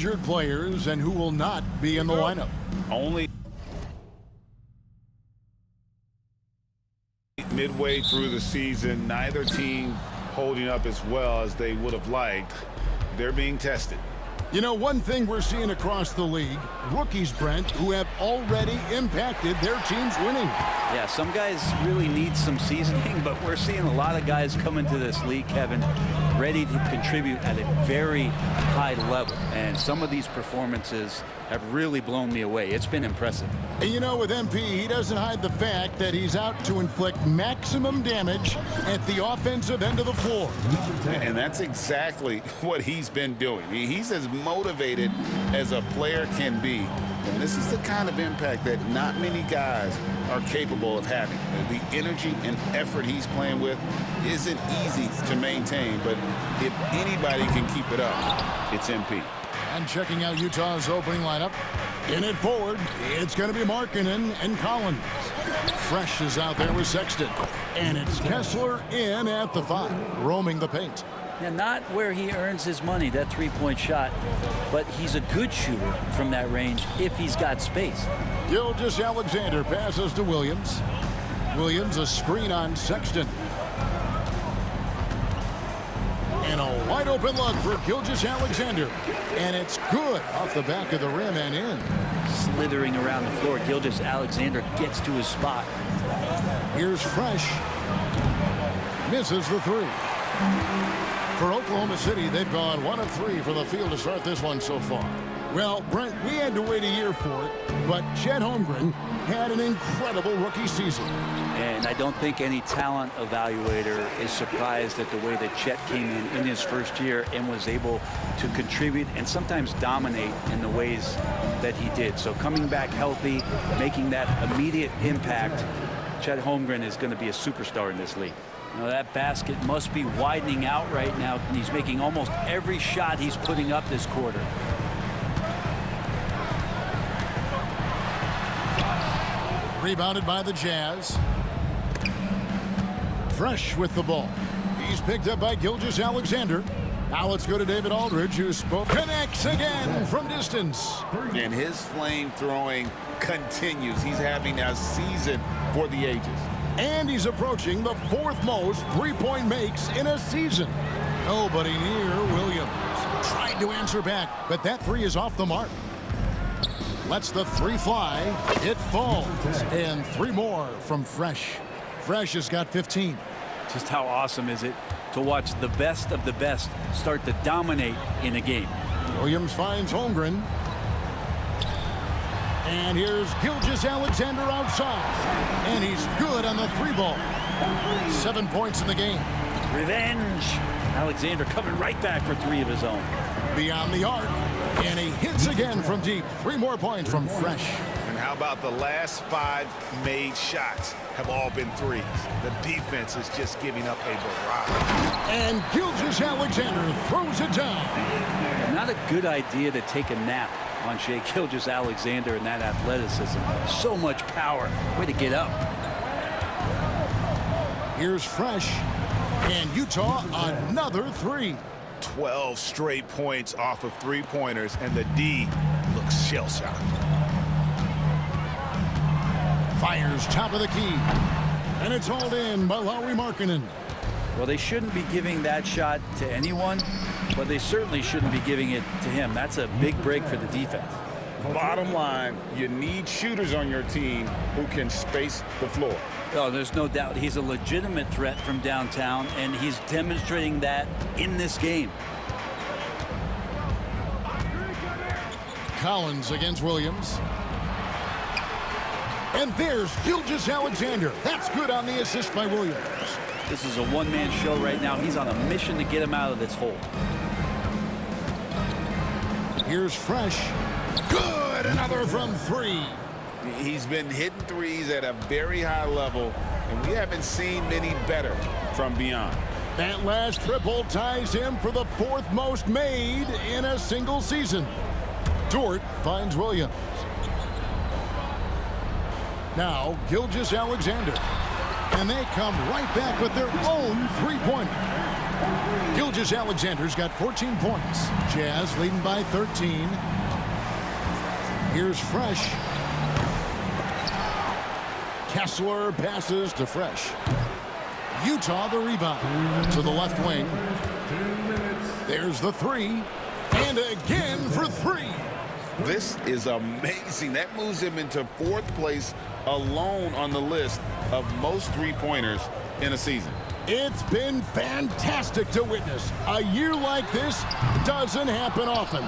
injured players and who will not be in the lineup. Only midway through the season, neither team holding up as well as they would have liked. They're being tested. You know, one thing we're seeing across the league, rookies, Brent, who have already impacted their team's winning. Yeah, some guys really need some seasoning, but we're seeing a lot of guys come into this league, Kevin, ready to contribute at a very high level. And some of these performances have really blown me away. It's been impressive. And you know, with MP, he doesn't hide the fact that he's out to inflict maximum damage at the offensive end of the floor. And that's exactly what he's been doing. He's as motivated as a player can be. And this is the kind of impact that not many guys are capable of having. The energy and effort he's playing with isn't easy to maintain, but if anybody can keep it up, it's MP. And checking out Utah's opening lineup, in it forward, it's going to be Markkanen and Collins. Fresh is out there with Sexton. And it's Kessler in at the 5, roaming the paint. Yeah, not where he earns his money, that three-point shot, but he's a good shooter from that range if he's got space. Gilgeous-Alexander passes to Williams. Williams, a screen on Sexton. And a wide open look for Gilgeous-Alexander. And it's good off the back of the rim and in. Slithering around the floor, Gilgeous-Alexander gets to his spot. Here's Fresh. Misses the 3. For Oklahoma City, they've gone 1 of 3 from the field to start this one so far. Well, Brent, we had to wait a year for it, but Chet Holmgren had an incredible rookie season. And I don't think any talent evaluator is surprised at the way that Chet came in his first year and was able to contribute and sometimes dominate in the ways that he did. So coming back healthy, making that immediate impact, Chet Holmgren is going to be a superstar in this league. You know, that basket must be widening out right now, and he's making almost every shot he's putting up this quarter. Rebounded by the Jazz. Fresh with the ball. He's picked up by Gilgeous-Alexander. Now let's go to David Aldridge, who connects again from distance. And his flame throwing continues. He's having a season for the ages. And he's approaching the 4th most three-point makes in a season. Nobody near Williams. Tried to answer back, but that 3 is off the mark. Lets the 3 fly. It falls. And 3 more from Fresh. Fresh has got 15. Just how awesome is it to watch the best of the best start to dominate in a game. Williams finds Holmgren. And here's Gilgeous-Alexander outside. And he's good on the 3 ball. 7 points in the game. Revenge. Alexander coming right back for 3 of his own. Beyond the arc. And he hits again from deep. 3 more points from Fresh. And how about the last 5 made shots have all been 3s? The defense is just giving up a barrage. And Gilgeous-Alexander throws it down. Not a good idea to take a nap on Shai Gilgeous-Alexander and that athleticism. So much power. Way to get up. Here's Fresh. And Utah another 3. 12 straight points off of 3-pointers, and the D looks shell-shocked. Fires top of the key. And it's hauled in by Lauri Markkanen. Well, they shouldn't be giving that shot to anyone, but they certainly shouldn't be giving it to him. That's a big break for the defense. Bottom line, you need shooters on your team who can space the floor. Oh, there's no doubt he's a legitimate threat from downtown, and he's demonstrating that in this game. Collins against Williams. And there's Gilgeous-Alexander. That's good on the assist by Williams. This is a one-man show right now. He's on a mission to get him out of this hole. Here's Fresh. Good! Another from 3. He's been hitting 3s at a very high level, and we haven't seen many better from beyond. That last triple ties him for the 4th most made in a single season. Dort finds Williams. Now Gilgeous-Alexander. And they come right back with their own 3-pointer. Gilgeous-Alexander's got 14 points. Jazz leading by 13. Here's Fresh. Kessler passes to Fresh. Utah the rebound to the left wing. There's the three. And again for three. This is amazing. That moves him into 4th place alone on the list of most three-pointers in a season. It's been fantastic to witness. A year like this doesn't happen often.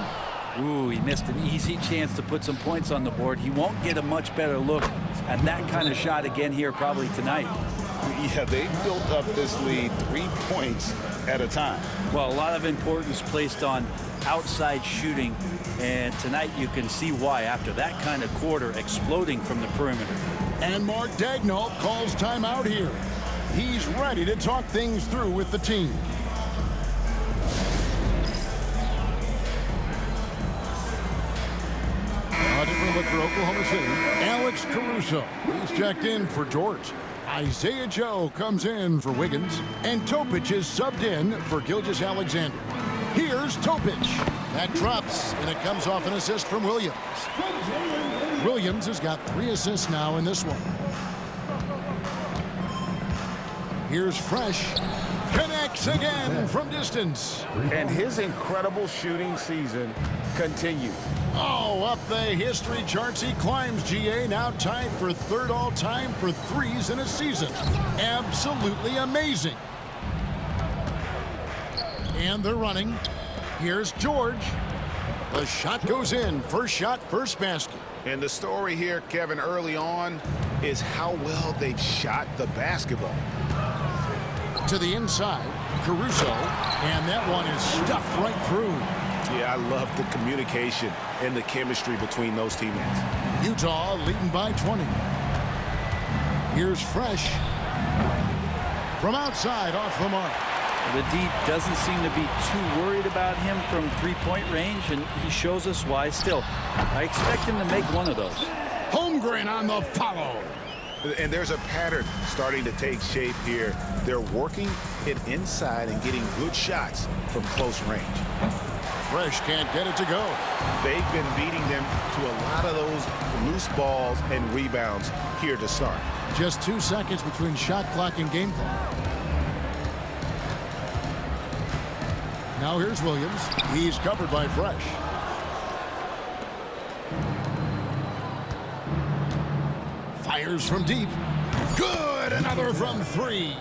Ooh, he missed an easy chance to put some points on the board. He won't get a much better look at that kind of shot again here probably tonight. Yeah, they built up this lead 3 points at a time. Well, a lot of importance placed on outside shooting, and tonight you can see why after that kind of quarter exploding from the perimeter. And Mark Daigneault calls timeout here. He's ready to talk things through with the team. A different look for Oklahoma City. Alex Caruso. He's checked in for George. Isaiah Joe comes in for Wiggins. And Topic is subbed in for Gilgeous-Alexander. Here's Topic. That drops, and it comes off an assist from Williams. Williams has got 3 assists now in this one. Here's Fresh. Connects again from distance. And his incredible shooting season continues. Oh, up the history charts he climbs, GA. Now tied for 3rd all-time for threes in a season. Absolutely amazing. And they're running. Here's George. The shot goes in. First shot, first basket. And the story here, Kevin, early on is how well they've shot the basketball. To the inside, Caruso. And that one is stuffed right through. Yeah, I love the communication and the chemistry between those teammates. Utah leading by 20. Here's Fresh. From outside, off the mark. The D doesn't seem to be too worried about him from 3-point range, and he shows us why still. I expect him to make one of those. Holmgren on the follow. And there's a pattern starting to take shape here. They're working it inside and getting good shots from close range. Fresh can't get it to go. They've been beating them to a lot of those loose balls and rebounds here to start. Just 2 seconds between shot clock and game clock. Now here's Williams. He's covered by Fresh. Fires from deep. Good! Another from 3.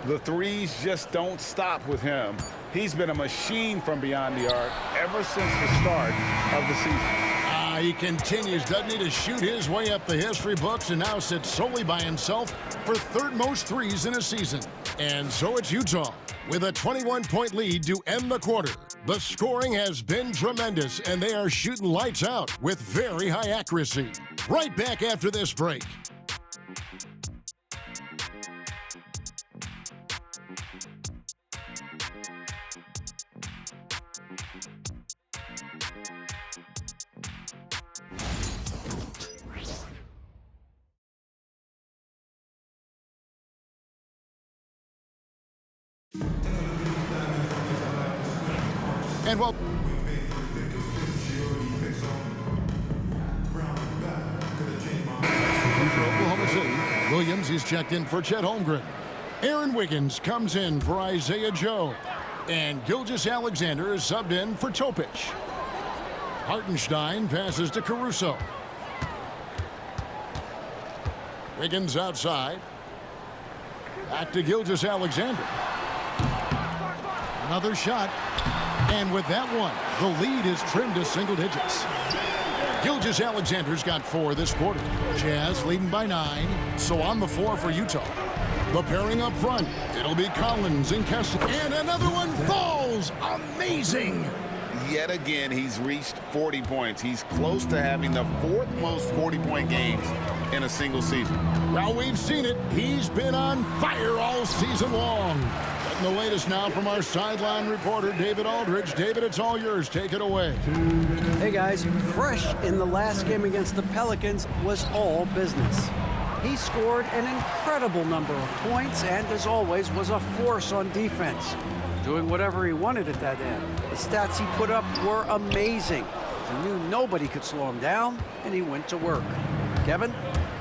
The threes just don't stop with him. He's been a machine from beyond the arc ever since the start of the season. He continues, doesn't he, to shoot his way up the history books and now sits solely by himself for 3rd most threes in a season. And so it's Utah with a 21-point lead to end the quarter. The scoring has been tremendous, and they are shooting lights out with very high accuracy. Right back after this break. And well, for Oklahoma City, Williams, he's checked in for Chet Holmgren. Aaron Wiggins comes in for Isaiah Joe. And Gilgeous-Alexander is subbed in for Topic. Hartenstein passes to Caruso. Wiggins outside. Back to Gilgeous-Alexander. Another shot. And with that one, the lead is trimmed to single digits. Gilgeous-Alexander's got 4 this quarter. Jazz leading by 9. So on the floor for Utah. The pairing up front, it'll be Collins and Kessler. And another one falls. Amazing. Yet again, he's reached 40 points. He's close to having the 4th most 40-point games in a single season. Well, we've seen it. He's been on fire all season long. Getting the latest now from our sideline reporter, David Aldridge. David, it's all yours. Take it away. Hey, guys. Fresh in the last game against the Pelicans was all business. He scored an incredible number of points and, as always, was a force on defense. doing whatever he wanted at that end. The stats he put up were amazing. He knew nobody could slow him down, and he went to work. Kevin?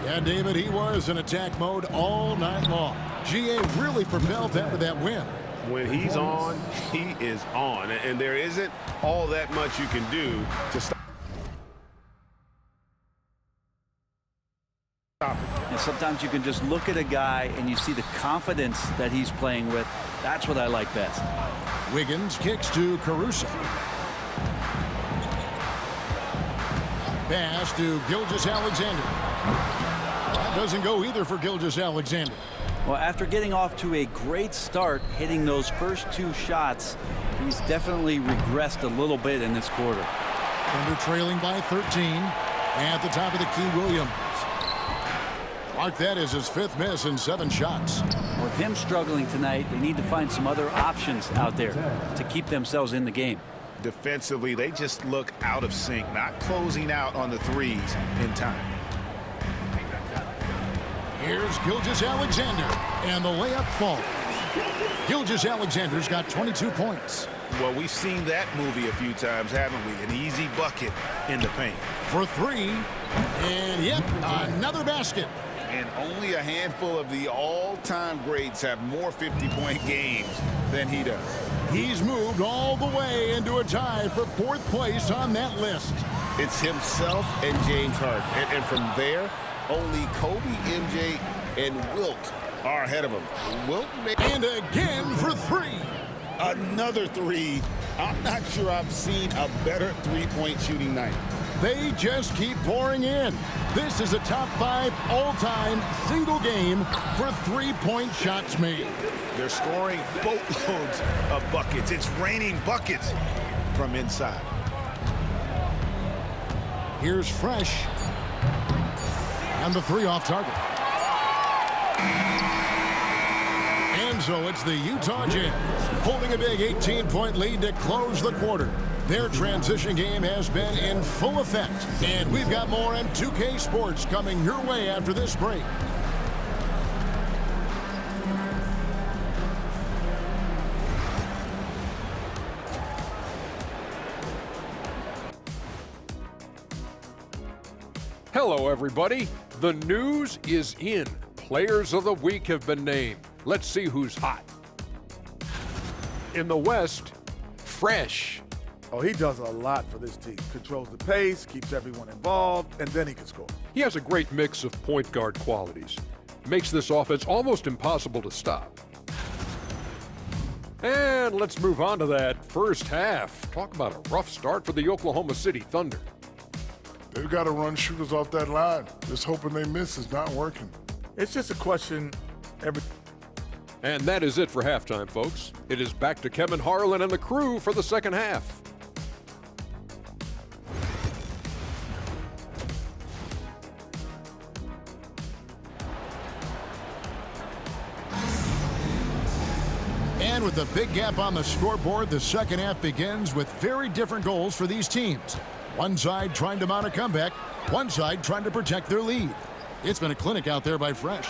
Yeah, David, he was in attack mode all night long. GA really propelled them to that win. When he's on, he is on. And there isn't all that much you can do to stop him. And sometimes you can just look at a guy and you see the confidence that he's playing with. That's what I like best. Wiggins kicks to Caruso. Pass to Gilgeous-Alexander. That doesn't go either for Gilgeous-Alexander. Well, after getting off to a great start, hitting those first 2 shots, he's definitely regressed a little bit in this quarter. Thunder trailing by 13. At the top of the key, Williams. Mark that as his 5th miss in 7 shots. With him struggling tonight, they need to find some other options out there to keep themselves in the game. Defensively, they just look out of sync, not closing out on the threes in time. Here's Gilgeous-Alexander, and the layup falls. Gilgeous-Alexander's got 22 points. Well, we've seen that movie a few times, haven't we? An easy bucket in the paint. For 3, and yep, another basket. And only a handful of the all-time greats have more 50-point games than he does. He's moved all the way into a tie for 4th place on that list. It's himself and James Harden. And from there, only Kobe, MJ, and Wilt are ahead of him. Wilt and again for 3. Another 3. I'm not sure I've seen a better three-point shooting night. They just keep pouring in. This is a top 5 all-time single game for 3-point shots made. They're scoring boatloads of buckets. It's raining buckets from inside. Here's Fresh. And the 3 off target. And so it's the Utah Jazz holding a big 18-point lead to close the quarter. Their transition game has been in full effect. And we've got more on 2K Sports coming your way after this break. Hello, everybody. The news is in. Players of the week have been named. Let's see who's hot. In the West, Fresh. Oh, he does a lot for this team. Controls the pace, keeps everyone involved, and then he can score. He has a great mix of point guard qualities. Makes this offense almost impossible to stop. And let's move on to that first half. Talk about a rough start for the Oklahoma City Thunder. They've got to run shooters off that line. Just hoping they miss is not working. It's just a question And that is it for halftime, folks. It is back to Kevin Harlan and the crew for the second half. And with the big gap on the scoreboard, the second half begins with very different goals for these teams. One side trying to mount a comeback, one side trying to protect their lead. It's been a clinic out there by Fresh.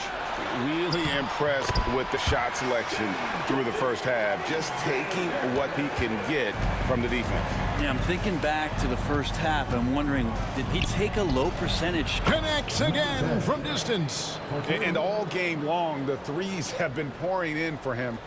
Really impressed with the shot selection through the first half, just taking what he can get from the defense. Yeah, I'm thinking back to the first half. I'm wondering, did he take a low percentage? Connects again from distance. And all game long, the threes have been pouring in for him.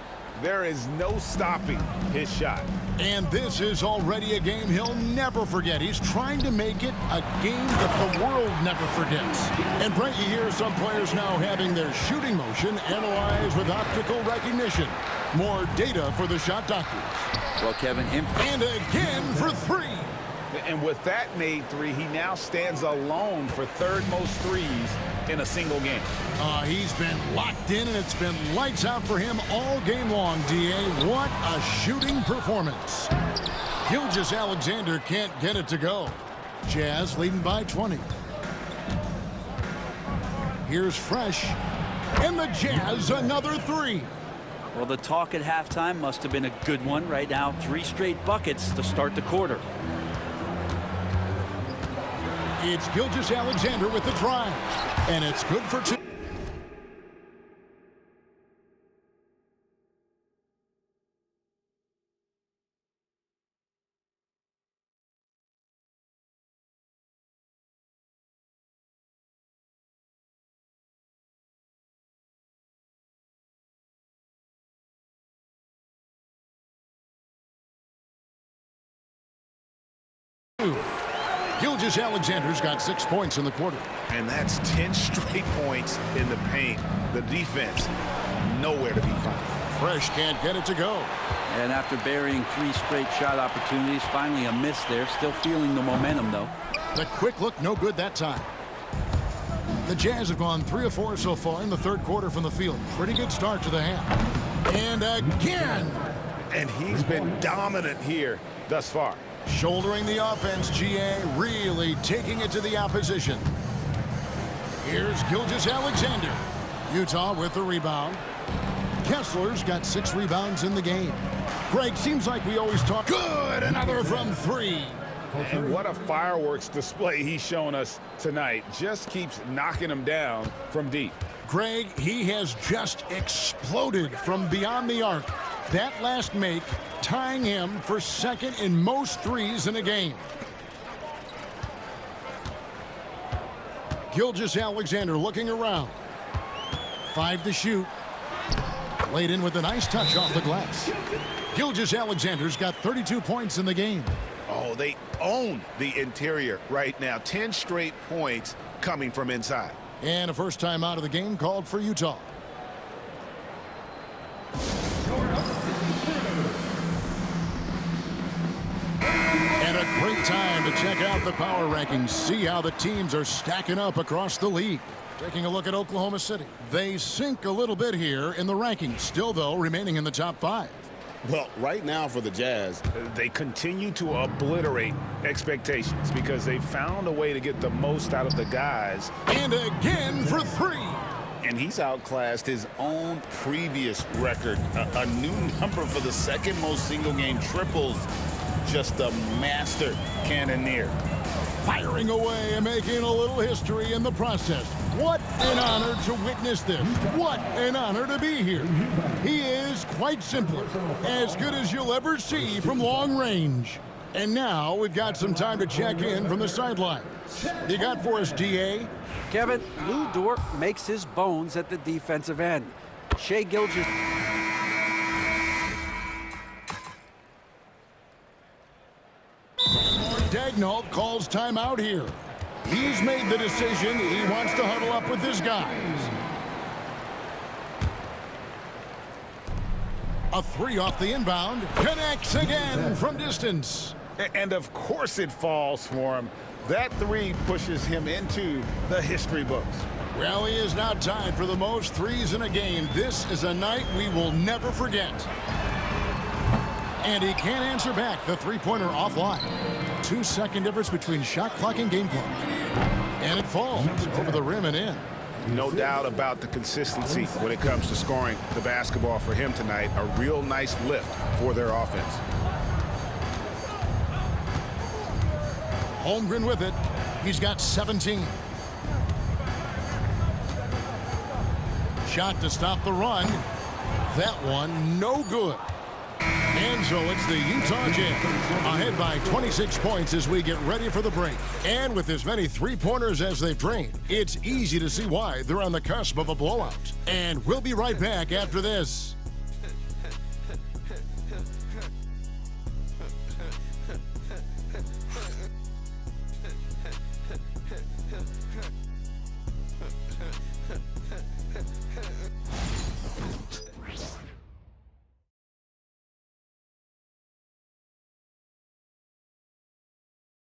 There is no stopping his shot. And this is already a game he'll never forget. He's trying to make it a game that the world never forgets. And Brent, you hear some players now having their shooting motion analyzed with optical recognition. More data for the shot doctors. Well, Kevin, and again for 3. And with that made 3, he now stands alone for third most threes in a single game. He's been locked in, and it's been lights out for him all game long, D.A. What a shooting performance. Gilgeous-Alexander can't get it to go. Jazz leading by 20. Here's Fresh. And the Jazz another 3. Well, the talk at halftime must have been a good one. Right now, 3 straight buckets to start the quarter. It's Gilgeous-Alexander with the drive. And it's good for 2. Gilgeous-Alexander's got 6 points in the quarter. And that's 10 straight points in the paint. The defense, nowhere to be found. Fresh can't get it to go. And after burying 3 straight shot opportunities, finally a miss there. Still feeling the momentum, though. The quick look, no good that time. The Jazz have gone 3 of 4 so far in the third quarter from the field. Pretty good start to the half. And again. And he's been dominant here thus far. Shouldering the offense, GA really taking it to the opposition. Here's Gilgeous-Alexander. Utah with the rebound. Kessler's got 6 rebounds in the game. Greg, seems like we always talk. Good, another from 3. And what a fireworks display he's shown us tonight. Just keeps knocking them down from deep. Greg, he has just exploded from beyond the arc. That last make tying him for second in most threes in a game. Gilgeous-Alexander looking around. 5 to shoot. Laid in with a nice touch off the glass. Gilgeous-Alexander's got 32 points in the game. Oh, they own the interior right now. 10 straight points coming from inside. And a first time out of the game called for Utah. And a great time to check out the power rankings. See how the teams are stacking up across the league. Taking a look at Oklahoma City. They sink a little bit here in the rankings. Still, though, remaining in the top 5. Well, right now for the Jazz, they continue to obliterate expectations because they found a way to get the most out of the guys. And again for 3. And he's outclassed his own previous record. A new number for the second most single-game triples. Just a master cannoneer. Firing away and making a little history in the process. What an honor to witness this. What an honor to be here. He is, quite simply, as good as you'll ever see from long range. And now we've got some time to check in from the sideline. You got for us, DA? Kevin, Lou Dort makes his bones at the defensive end. Shai Gilgeous. Daigneault calls timeout here. He's made the decision. He wants to huddle up with his guys. A 3 off the inbound. Connects again from distance. And of course it falls for him. That 3 pushes him into the history books. Well, he is now tied for the most threes in a game. This is a night we will never forget. And he can't answer back. The three-pointer offline. 2-second difference between shot clock and game clock. And it falls over the rim and in. No doubt about the consistency when it comes to scoring the basketball for him tonight. A real nice lift for their offense. Holmgren with it. He's got 17. Shot to stop the run. That one no good. And so it's the Utah Jazz ahead by 26 points as we get ready for the break. And with as many three-pointers as they've drained, it's easy to see why they're on the cusp of a blowout. And we'll be right back after this.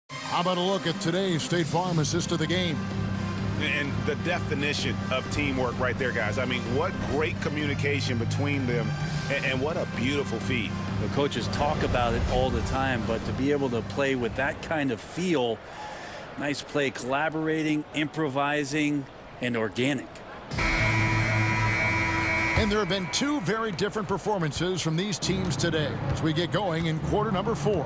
How about a look at today's State Farm assist of the game? And the definition of teamwork right there, guys. I mean, what great communication between them, and what a beautiful feed. The coaches talk about it all the time, but to be able to play with that kind of feel, nice play, collaborating, improvising, and organic. And there have been 2 very different performances from these teams today as we get going in quarter number 4.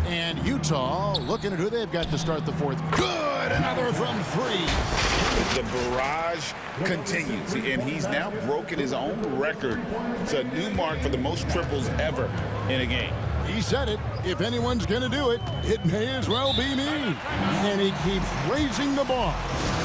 And Utah looking at who they've got to start the 4th. Good! Another from 3. The barrage continues, and he's now broken his own record. It's a new mark for the most triples ever in a game. He said it. If anyone's going to do it, it may as well be me. And he keeps raising the bar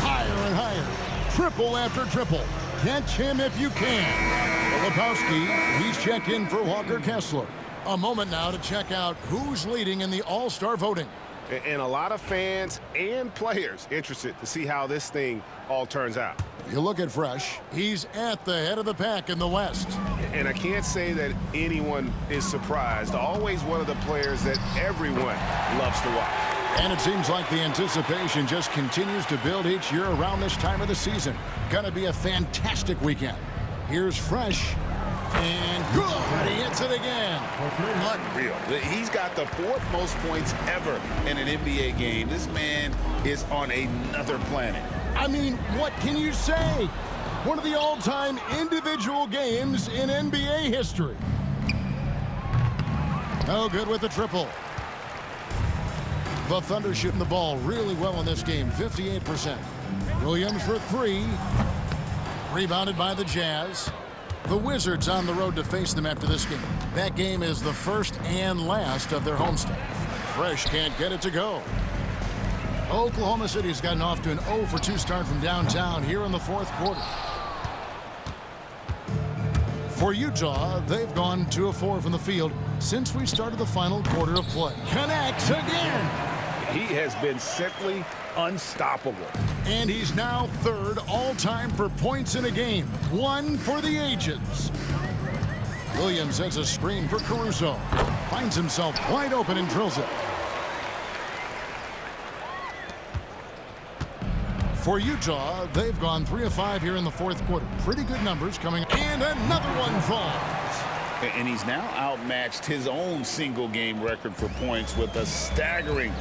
higher and higher. Triple after triple. Catch him if you can. Filipowski, he's checked in for Walker Kessler. A moment now to check out who's leading in the All-Star voting. And a lot of fans and players interested to see how this thing all turns out. You look at Fresh. He's at the head of the pack in the West. And I can't say that anyone is surprised. Always one of the players that everyone loves to watch. And it seems like the anticipation just continues to build each year around this time of the season. Gonna be a fantastic weekend. Here's Fresh. And good. He hits it again. Unreal. He's got the 4th most points ever in an NBA game. This man is on another planet. I mean, what can you say? One of the all-time individual games in NBA history. Oh, good with the triple. The Thunder shooting the ball really well in this game, 58%. Williams for 3. Rebounded by the Jazz. The Wizards on the road to face them after this game. That game is the first and last of their homestand. Fresh can't get it to go. Oklahoma City's gotten off to an 0-for-2 start from downtown here in the 4th quarter. For Utah, they've gone 2 of 4 from the field since we started the final quarter of play. Connects again. He has been simply unstoppable. And he's now 3rd all-time for points in a game. 1 for the ages. Williams sets a screen for Caruso. Finds himself wide open and drills it. For Utah, they've gone 3 of 5 here in the 4th quarter. Pretty good numbers coming. And another one falls. And he's now outmatched his own single-game record for points with a staggering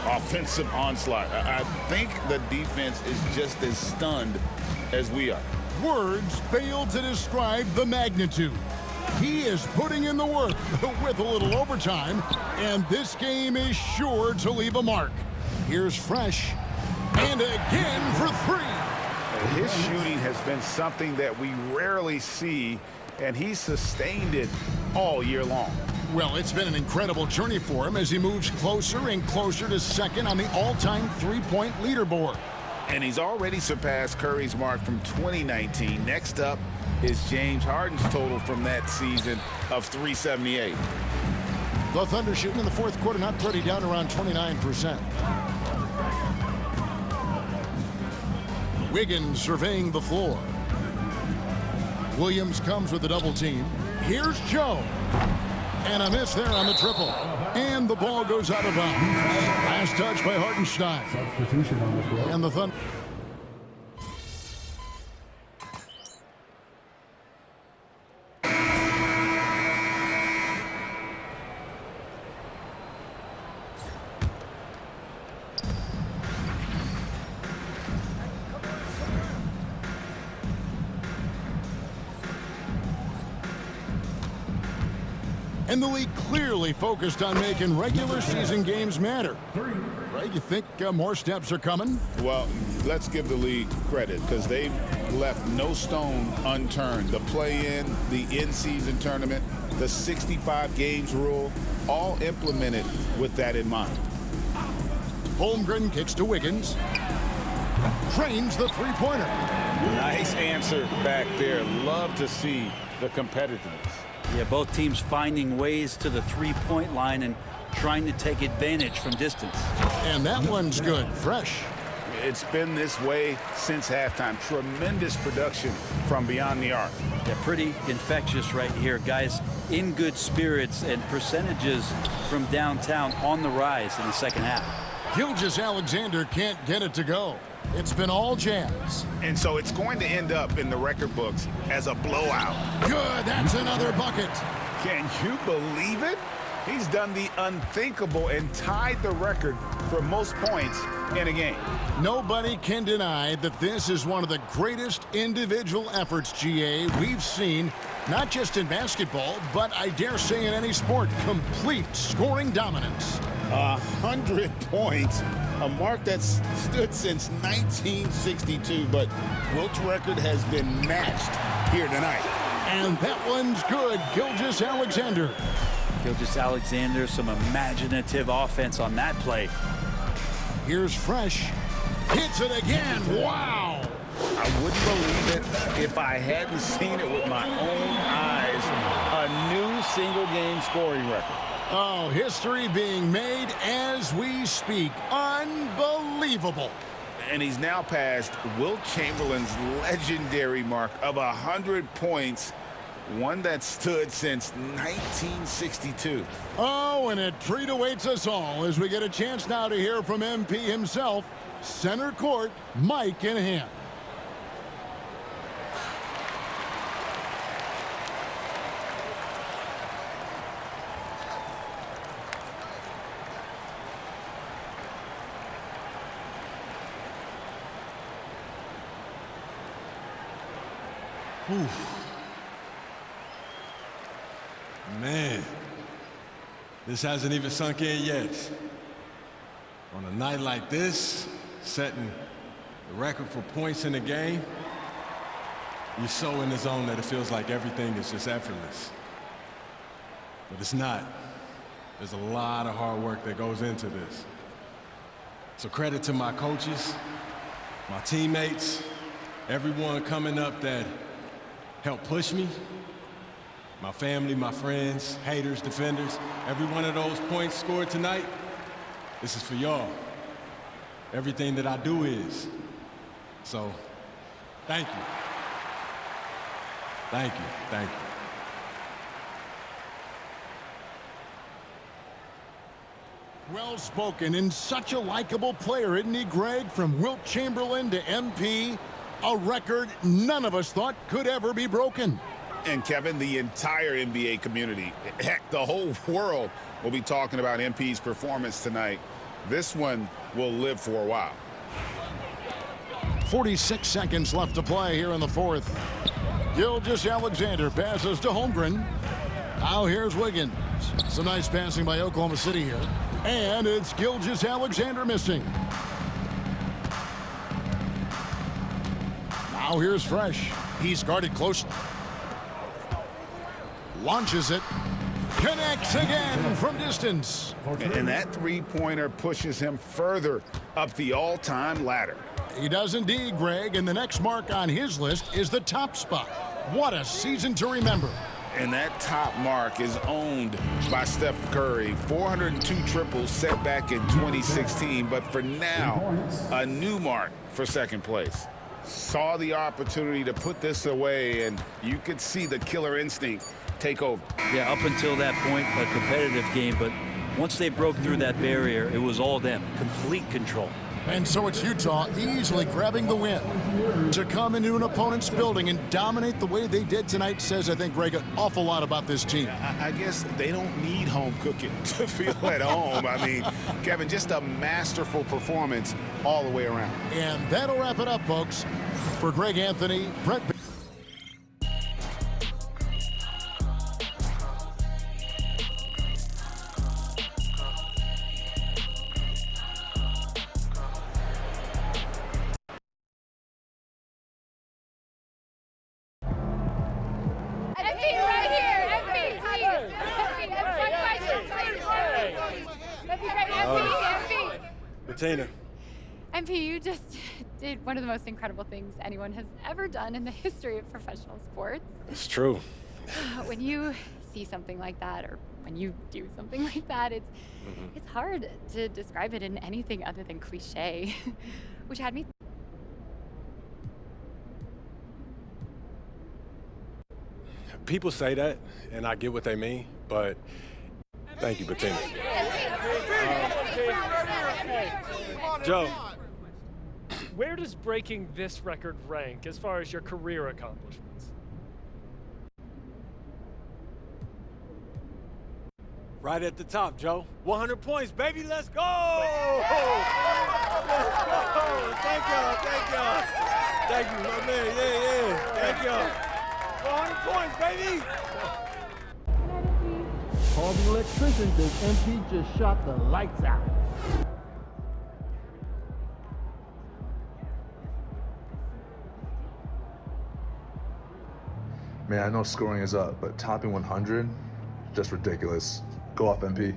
offensive onslaught. I think the defense is just as stunned as we are. Words fail to describe the magnitude. He is putting in the work with a little overtime, and this game is sure to leave a mark. Here's Fresh, and again for 3. His shooting has been something that we rarely see, and he's sustained it all year long. Well, it's been an incredible journey for him as he moves closer and closer to 2nd on the all-time three-point leaderboard. And he's already surpassed Curry's mark from 2019. Next up is James Harden's total from that season of 378. The Thunder shooting in the 4th quarter, not pretty, down around 29%. Wiggins surveying the floor. Williams comes with the double team. Here's Joe. And a miss there on the triple. And the ball goes out of bounds. Last touch by Hartenstein. Substitution on the floor. And the Thunder. And the league clearly focused on making regular season games matter. Right? You think more steps are coming? Well, let's give the league credit because they've left no stone unturned. The play-in, the in-season tournament, the 65 games rule, all implemented with that in mind. Holmgren kicks to Wiggins. Trains the three-pointer. Nice answer back there. Love to see the competitiveness. Yeah, both teams finding ways to the three-point line and trying to take advantage from distance. And that one's good. Fresh. It's been this way since halftime. Tremendous production from beyond the arc. Yeah, pretty infectious right here. Guys in good spirits and percentages from downtown on the rise in the second half. Gilgeous-Alexander can't get it to go. It's been all Jazz. And so it's going to end up in the record books as a blowout. Good, that's another bucket. Can you believe it? He's done the unthinkable and tied the record for most points in a game. Nobody can deny that this is one of the greatest individual efforts, GA, we've seen, not just in basketball, but I dare say in any sport. Complete scoring dominance. 100 points, a mark that's stood since 1962, but Wilt's record has been matched here tonight. And that one's good, Gilgeous-Alexander. Gilgeous-Alexander, some imaginative offense on that play. Here's Fresh. Hits it again. Wow. I wouldn't believe it if I hadn't seen it with my own eyes. A new single-game scoring record. Oh, history being made as we speak. Unbelievable. And he's now passed Wilt Chamberlain's legendary mark of 100 points, one that stood since 1962. Oh, and a treat awaits us all as we get a chance now to hear from MP himself, center court, Mike in hand. Man, this hasn't even sunk in yet. On a night like this, setting the record for points in the game, you're so in the zone that it feels like everything is just effortless. But it's not. There's a lot of hard work that goes into this. So credit to my coaches, my teammates, everyone coming up that helped push me, my family, my friends, haters, defenders. Every one of those points scored tonight, this is for y'all. Everything that I do is. So, thank you. Thank you, thank you. Well spoken and such a likable player, isn't he, Greg? From Wilt Chamberlain to MP, a record none of us thought could ever be broken. And Kevin, the entire NBA community, heck, the whole world will be talking about MP's performance tonight. This one will live for a while. 46 seconds left to play here in the fourth. Gilgeous-Alexander passes to Holmgren. Now here's Wiggins. Some nice passing by Oklahoma City here. And it's Gilgeous-Alexander missing. Now here's Fresh. He's guarded closely. Launches it. Connects again from distance. And that three-pointer pushes him further up the all-time ladder. He does indeed, Greg, and the next mark on his list is the top spot. What a season to remember. And that top mark is owned by Steph Curry. 402 triples set back in 2016, but for now, a new mark for second place. Saw the opportunity to put this away, and you could see the killer instinct take over. Yeah, up until that point, a competitive game, but once they broke through that barrier, it was all them. Complete control. And so it's Utah easily grabbing the win. To come into an opponent's building and dominate the way they did tonight says, I think, Greg, an awful lot about this team. I guess they don't need home cooking to feel at home. I mean, Kevin, just a masterful performance all the way around. And that'll wrap it up, folks. For Greg Anthony, Brett. Bettina. MP, you just did one of the most incredible things anyone has ever done in the history of professional sports. It's true. When you see something like that, or when you do something like that, it's hard to describe it in anything other than cliche, which had me. People say that, and I get what they mean, but thank you, Bettina. Joe. Where does breaking this record rank as far as your career accomplishments? Right at the top, Joe. 100 points, baby. Let's go! Let's go! Thank y'all. Thank you, my man. Yeah. Thank y'all. 100 points, baby! Call the electrician because MP just shot the lights out. Man, I know scoring is up, but topping 100, just ridiculous. Go off, MP.